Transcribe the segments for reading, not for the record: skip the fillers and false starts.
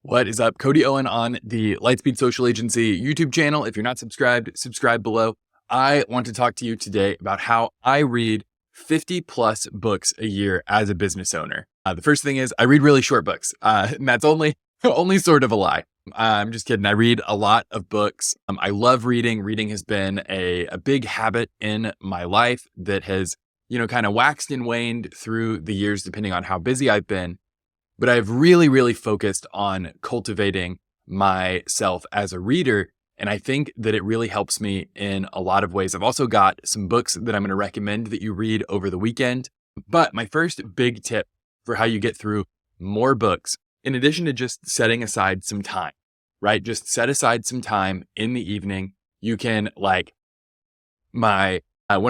What is up? Cody Owen on the Lightspeed Social Agency YouTube channel. If you're not subscribed, subscribe below. I want to talk to you today about how I read 50 plus books a year as a business owner. The first thing is I read really short books, and that's only sort of a lie. I'm just kidding. I read a lot of books. I love reading. Reading has been a big habit in my life that has, kind of waxed and waned through the years, depending on how busy I've been. But I've really focused on cultivating myself as a reader. And I think that it really helps me in a lot of ways. I've also got some books that I'm going to recommend that you read over the weekend. But my first big tip for how you get through more books, in addition to just setting aside some time, right? Just set aside some time in the evening. You can one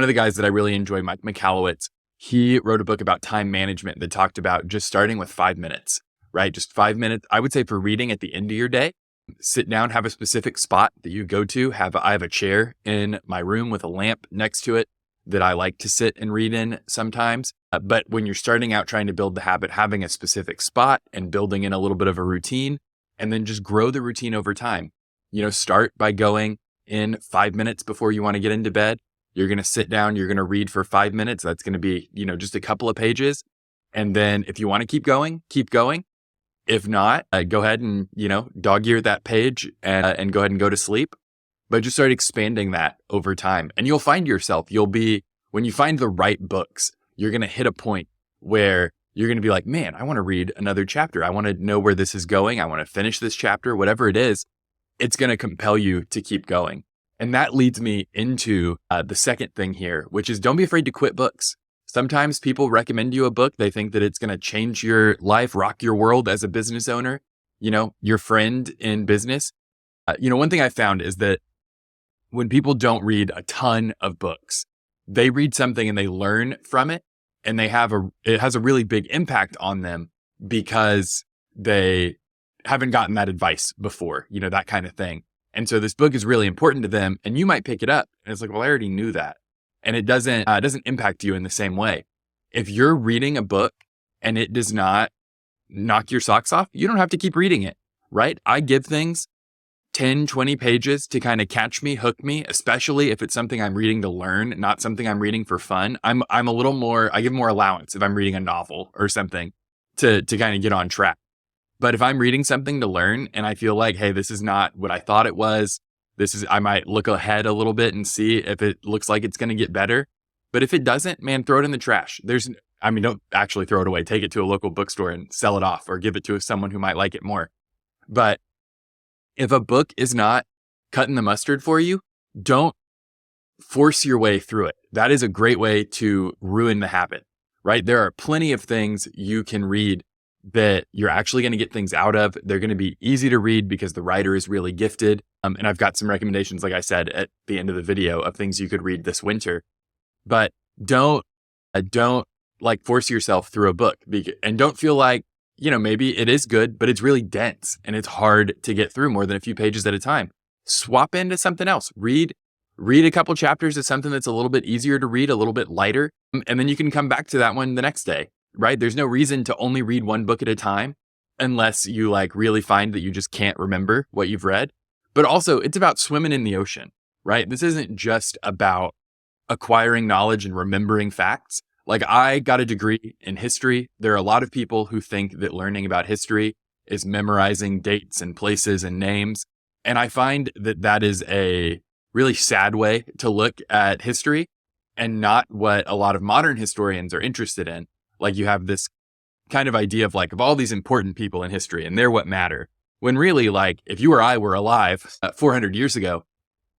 of the guys that I really enjoy, Mike Michalowicz, he wrote a book about time management that talked about just starting with 5 minutes, right? Just 5 minutes. I would say for reading at the end of your day, sit down, have a specific spot that you go to. I have a chair in my room with a lamp next to it that I like to sit and read in sometimes. But when you're starting out trying to build the habit, having a specific spot and building in a little bit of a routine, and then just grow the routine over time. Start by going in 5 minutes before you want to get into bed. You're going to sit down, you're going to read for 5 minutes. That's going to be, just a couple of pages. And then if you want to keep going, keep going. If not, go ahead and, dog ear that page and go ahead and go to sleep. But just start expanding that over time. And you'll find yourself, when you find the right books, you're going to hit a point where you're going to be like, man, I want to read another chapter. I want to know where this is going. I want to finish this chapter, whatever it is. It's going to compel you to keep going. And that leads me into the second thing here, which is don't be afraid to quit books. Sometimes people recommend you a book. They think that it's going to change your life, rock your world as a business owner, your friend in business. One thing I found is that when people don't read a ton of books, they read something and they learn from it, and it has a really big impact on them because they haven't gotten that advice before, that kind of thing. And so this book is really important to them, and you might pick it up and it's like, well, I already knew that. And it doesn't impact you in the same way. If you're reading a book and it does not knock your socks off, you don't have to keep reading it, right? I give things 10, 20 pages to kind of catch me, hook me, especially if it's something I'm reading to learn, not something I'm reading for fun. I give more allowance if I'm reading a novel or something to kind of get on track. But if I'm reading something to learn and I feel like, hey, this is not what I thought it was, I might look ahead a little bit and see if it looks like it's going to get better. But if it doesn't, man, throw it in the trash. Don't actually throw it away. Take it to a local bookstore and sell it off or give it to someone who might like it more. But if a book is not cutting the mustard for you, don't force your way through it. That is a great way to ruin the habit, right? There are plenty of things you can read that you're actually going to get things out of. They're going to be easy to read because the writer is really gifted. And I've got some recommendations, like I said, at the end of the video of things you could read this winter. But don't force yourself through a book and don't feel like, maybe it is good, but it's really dense and it's hard to get through more than a few pages at a time. Swap into something else. Read a couple chapters of something that's a little bit easier to read, a little bit lighter. And then you can come back to that one the next day. Right? There's no reason to only read one book at a time unless you really find that you just can't remember what you've read. But also it's about swimming in the ocean, right? This isn't just about acquiring knowledge and remembering facts. I got a degree in history. There are a lot of people who think that learning about history is memorizing dates and places and names. And I find that is a really sad way to look at history and not what a lot of modern historians are interested in. You have this kind of idea of all these important people in history and they're what matter. When really, if you or I were alive 400 years ago,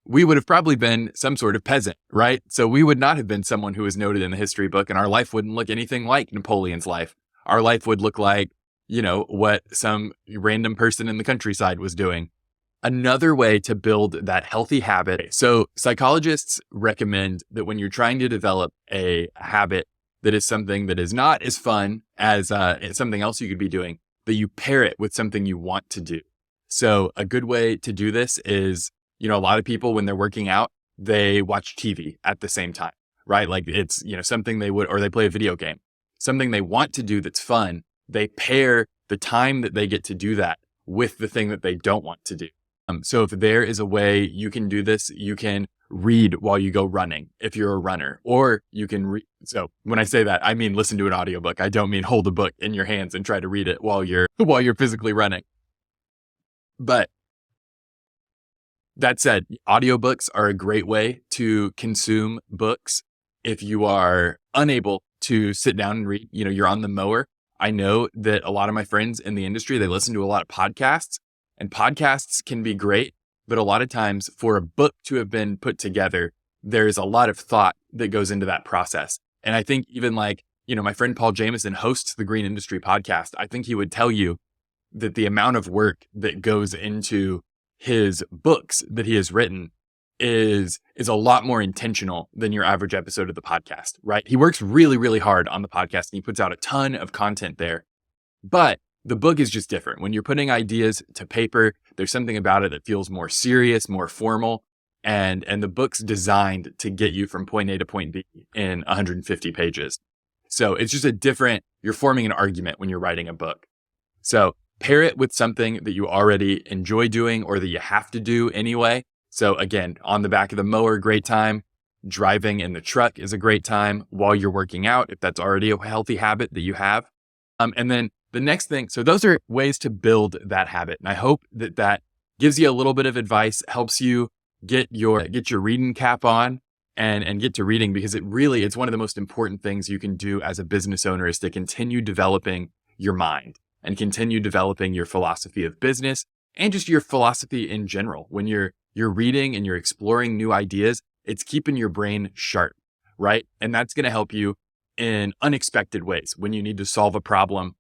we would have probably been some sort of peasant, right? So we would not have been someone who was noted in the history book, and our life wouldn't look anything like Napoleon's life. Our life would look like, what some random person in the countryside was doing. Another way to build that healthy habit. So psychologists recommend that when you're trying to develop a habit that is something that is not as fun as something else you could be doing, that you pair it with something you want to do. So a good way to do this is, a lot of people, when they're working out, they watch TV at the same time, right? It's, something or they play a video game, something they want to do that's fun. They pair the time that they get to do that with the thing that they don't want to do. So if there is a way you can do this, you can read while you go running if you're a runner, or you can read. So when I say that, I mean listen to an audiobook. I don't mean hold a book in your hands and try to read it while you're physically running. But that said, audiobooks are a great way to consume books if you are unable to sit down and read. You're on the mower. I know that a lot of my friends in the industry, they listen to a lot of podcasts, and podcasts can be great. But a lot of times for a book to have been put together, there's a lot of thought that goes into that process. And I think even my friend Paul Jameson hosts the Green Industry podcast. I think he would tell you that the amount of work that goes into his books that he has written is a lot more intentional than your average episode of the podcast, right? He works really, really hard on the podcast and he puts out a ton of content there. But the book is just different. When you're putting ideas to paper, there's something about it that feels more serious, more formal. And the book's designed to get you from point A to point B in 150 pages. So it's just you're forming an argument when you're writing a book. So pair it with something that you already enjoy doing or that you have to do anyway. So again, on the back of the mower, great time. Driving in the truck is a great time while you're working out, if that's already a healthy habit that you have. And then the next thing, so those are ways to build that habit. And I hope that gives you a little bit of advice, helps you get your reading cap on and get to reading, because it's one of the most important things you can do as a business owner is to continue developing your mind and continue developing your philosophy of business and just your philosophy in general. When you're reading and you're exploring new ideas, it's keeping your brain sharp, right? And that's going to help you in unexpected ways. When you need to solve a problem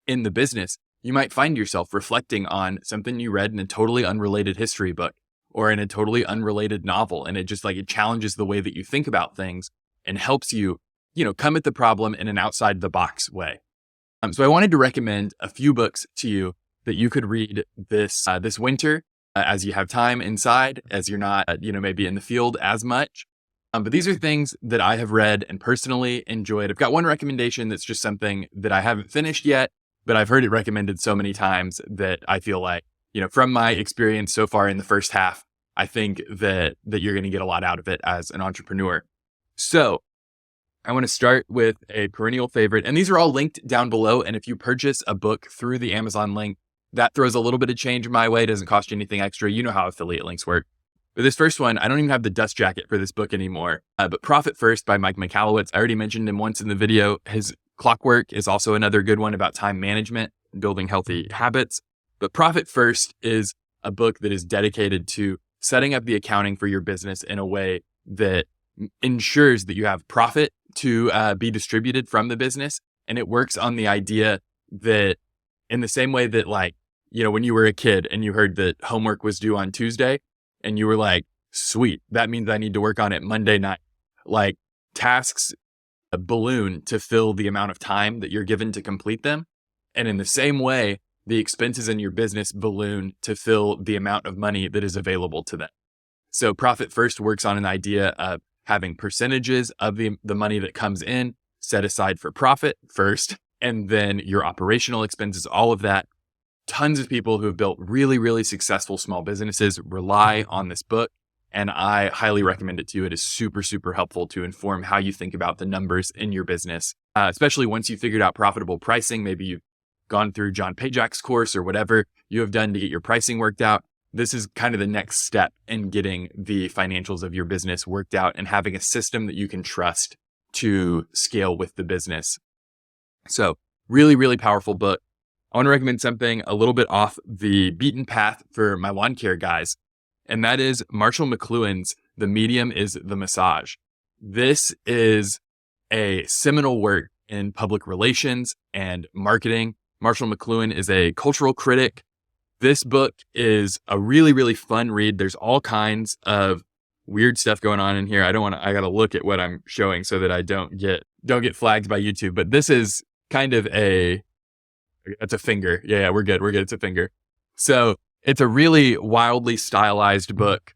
in the business, you might find yourself reflecting on something you read in a totally unrelated history book or in a totally unrelated novel. And it challenges the way that you think about things and helps you, come at the problem in an outside the box way. So I wanted to recommend a few books to you that you could read this winter as you have time inside, as you're not, maybe in the field as much. But these are things that I have read and personally enjoyed. I've got one recommendation that's just something that I haven't finished yet, but I've heard it recommended so many times that I feel like, from my experience so far in the first half, I think that you're going to get a lot out of it as an entrepreneur. So I want to start with a perennial favorite, and these are all linked down below. And if you purchase a book through the Amazon link, that throws a little bit of change my way. It doesn't cost you anything extra. You know how affiliate links work. But this first one, I don't even have the dust jacket for this book anymore. But Profit First by Mike Michalowicz. I already mentioned him once in the video. His Clockwork is also another good one about time management, building healthy habits. But Profit First is a book that is dedicated to setting up the accounting for your business in a way that ensures that you have profit to be distributed from the business. And it works on the idea that in the same way that when you were a kid and you heard that homework was due on Tuesday and you were like, sweet, that means I need to work on it Monday night. Tasks balloon to fill the amount of time that you're given to complete them. And in the same way, the expenses in your business balloon to fill the amount of money that is available to them. So Profit First works on an idea of having percentages of the money that comes in set aside for profit first, and then your operational expenses, all of that. Tons of people who have built really, really successful small businesses rely on this book, and I highly recommend it to you. It is super, super helpful to inform how you think about the numbers in your business, especially once you figured out profitable pricing. Maybe you've gone through John Pajak's course or whatever you have done to get your pricing worked out. This is kind of the next step in getting the financials of your business worked out and having a system that you can trust to scale with the business. So really, really powerful book. I want to recommend something a little bit off the beaten path for my lawn care guys, and that is Marshall McLuhan's The Medium is the Massage. This is a seminal work in public relations and marketing. Marshall McLuhan is a cultural critic. This book is a really, really fun read. There's all kinds of weird stuff going on in here. I got to look at what I'm showing so that I don't get flagged by YouTube, but this is kind of it's a finger. Yeah, we're good. It's a finger. So it's a really wildly stylized book.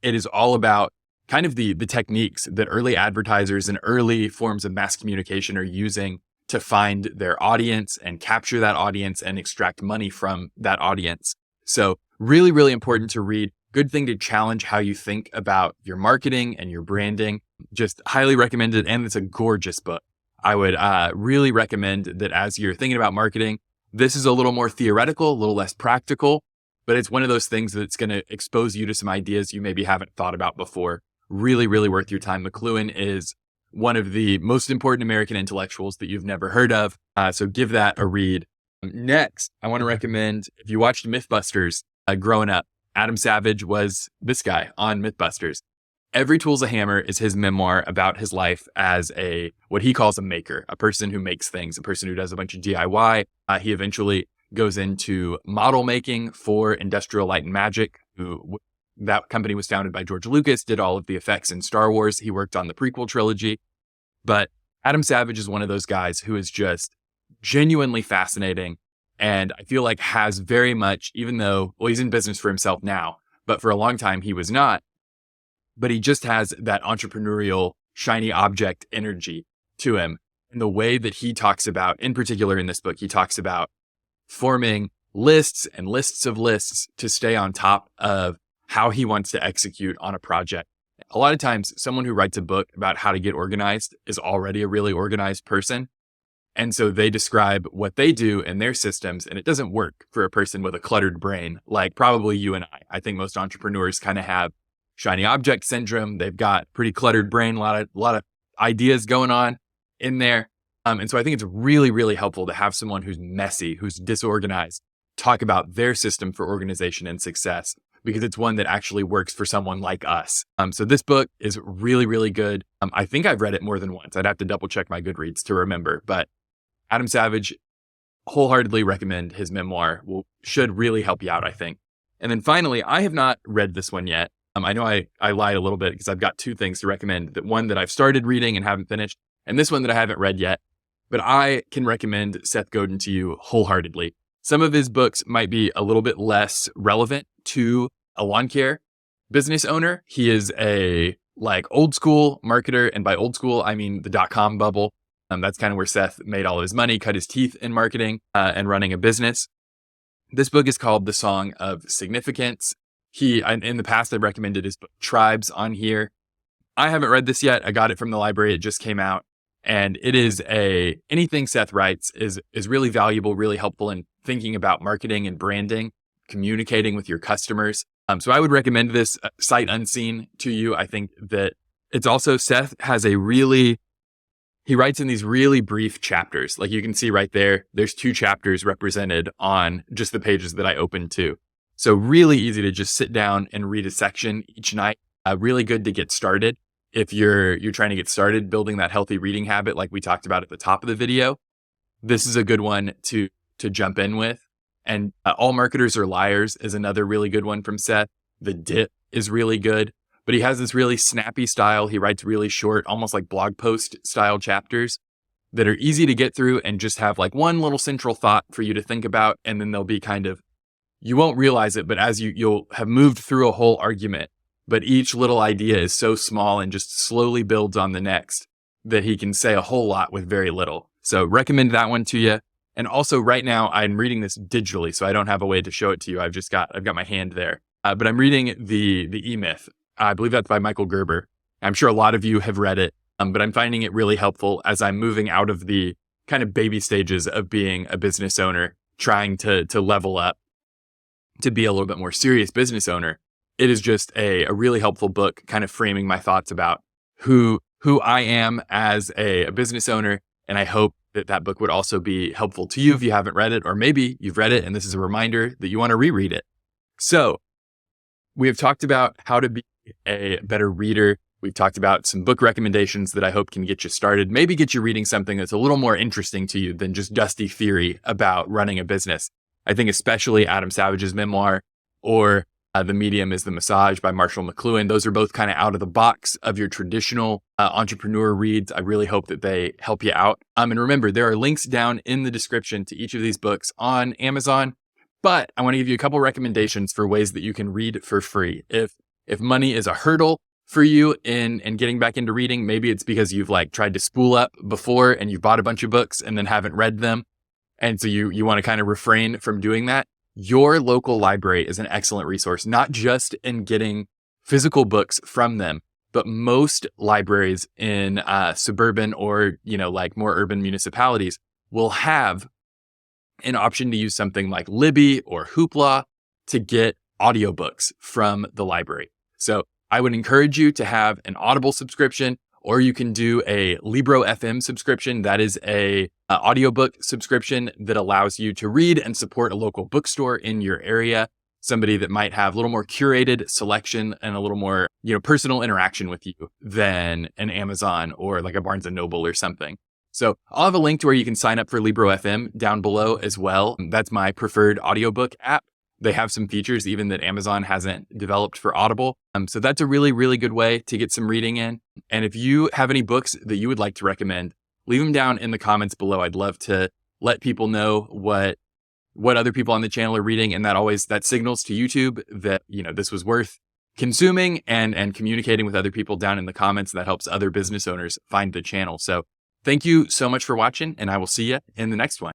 It is all about kind of the techniques that early advertisers and early forms of mass communication are using to find their audience and capture that audience and extract money from that audience. So really, really important to read. Good thing to challenge how you think about your marketing and your branding. Just highly recommended. And it's a gorgeous book. I would really recommend that as you're thinking about marketing, this is a little more theoretical, a little less practical, but it's one of those things that's going to expose you to some ideas you maybe haven't thought about before. Really, really worth your time. McLuhan is one of the most important American intellectuals that you've never heard of. So give that a read. Next, I want to recommend, if you watched Mythbusters growing up, Adam Savage was this guy on Mythbusters. Every Tool's a Hammer is his memoir about his life as what he calls a maker, a person who makes things, a person who does a bunch of DIY. He eventually goes into model making for Industrial Light and Magic, that company was founded by George Lucas, did all of the effects in Star Wars. He worked on the prequel trilogy. But Adam Savage is one of those guys who is just genuinely fascinating. And I feel like has very much, even though, well, he's in business for himself now, but for a long time he was not. But he just has that entrepreneurial, shiny object energy to him. And the way that he talks about, in particular in this book, he talks about forming lists and lists of lists to stay on top of how he wants to execute on a project. A lot of times, someone who writes a book about how to get organized is already a really organized person. And so they describe what they do in their systems, and it doesn't work for a person with a cluttered brain, like probably you and I. I think most entrepreneurs kind of have shiny object syndrome. They've got pretty cluttered brain, a lot of ideas going on in there. And so I think it's really, really helpful to have someone who's messy, who's disorganized, talk about their system for organization and success, because it's one that actually works for someone like us. So this book is really, really good. I think I've read it more than once. I'd have to double check my Goodreads to remember, but Adam Savage, wholeheartedly recommend his memoir. Should really help you out, I think. And then finally, I have not read this one yet. I know I lied a little bit because I've got two things to recommend. That one that I've started reading and haven't finished, and this one that I haven't read yet. But I can recommend Seth Godin to you wholeheartedly. Some of his books might be a little bit less relevant to a lawn care business owner. He is a old school marketer. And by old school, I mean the .com bubble. That's kind of where Seth made all of his money, cut his teeth in marketing and running a business. This book is called The Song of Significance. In the past, I've recommended his book Tribes on here. I haven't read this yet. I got it from the library. It just came out. And it is anything Seth writes is really valuable, really helpful in thinking about marketing and branding, communicating with your customers. So I would recommend this sight unseen to you. I think that it's also, Seth has he writes in these really brief chapters. Like you can see right there, there's 2 chapters represented on just the pages that I opened to. So really easy to just sit down and read a section each night. Really good to get started. If you're trying to get started building that healthy reading habit, like we talked about at the top of the video, this is a good one to jump in with. And All Marketers Are Liars is another really good one from Seth. The Dip is really good, but he has this really snappy style. He writes really short, almost like blog post style chapters that are easy to get through and just have one little central thought for you to think about. And then they'll be you won't realize it, but as you'll have moved through a whole argument, but each little idea is so small and just slowly builds on the next that he can say a whole lot with very little. So recommend that one to you. And also right now I'm reading this digitally, so I don't have a way to show it to you. I've got my hand there. But I'm reading the E-Myth. I believe that's by Michael Gerber. I'm sure a lot of you have read it, but I'm finding it really helpful as I'm moving out of the kind of baby stages of being a business owner, trying to level up to be a little bit more serious business owner. It is just a really helpful book, kind of framing my thoughts about who I am as a business owner. And I hope that book would also be helpful to you if you haven't read it, or maybe you've read it and this is a reminder that you want to reread it. So we have talked about how to be a better reader. We've talked about some book recommendations that I hope can get you started, maybe get you reading something that's a little more interesting to you than just dusty theory about running a business. I think especially Adam Savage's memoir or The Medium is the Massage by Marshall McLuhan. Those are both kind of out of the box of your traditional entrepreneur reads. I really hope that they help you out. And remember, there are links down in the description to each of these books on Amazon, but I want to give you a couple recommendations for ways that you can read for free. If money is a hurdle for you in getting back into reading. Maybe it's because you've like tried to spool up before and you've bought a bunch of books and then haven't read them. And so you want to kind of refrain from doing that. Your local library is an excellent resource, not just in getting physical books from them, but most libraries in suburban or, like more urban municipalities will have an option to use something like Libby or Hoopla to get audiobooks from the library. So I would encourage you to have an Audible subscription, or you can do a Libro FM subscription. That is a audiobook subscription that allows you to read and support a local bookstore in your area, somebody that might have a little more curated selection and a little more, personal interaction with you than an Amazon or like a Barnes & Noble or something. So I'll have a link to where you can sign up for Libro FM down below as well. That's my preferred audiobook app. They have some features even that Amazon hasn't developed for Audible. So that's a really, really good way to get some reading in. And if you have any books that you would like to recommend, leave them down in the comments below. I'd love to let people know what other people on the channel are reading. And that signals to YouTube that, this was worth consuming and communicating with other people down in the comments. That helps other business owners find the channel. So thank you so much for watching, and I will see you in the next one.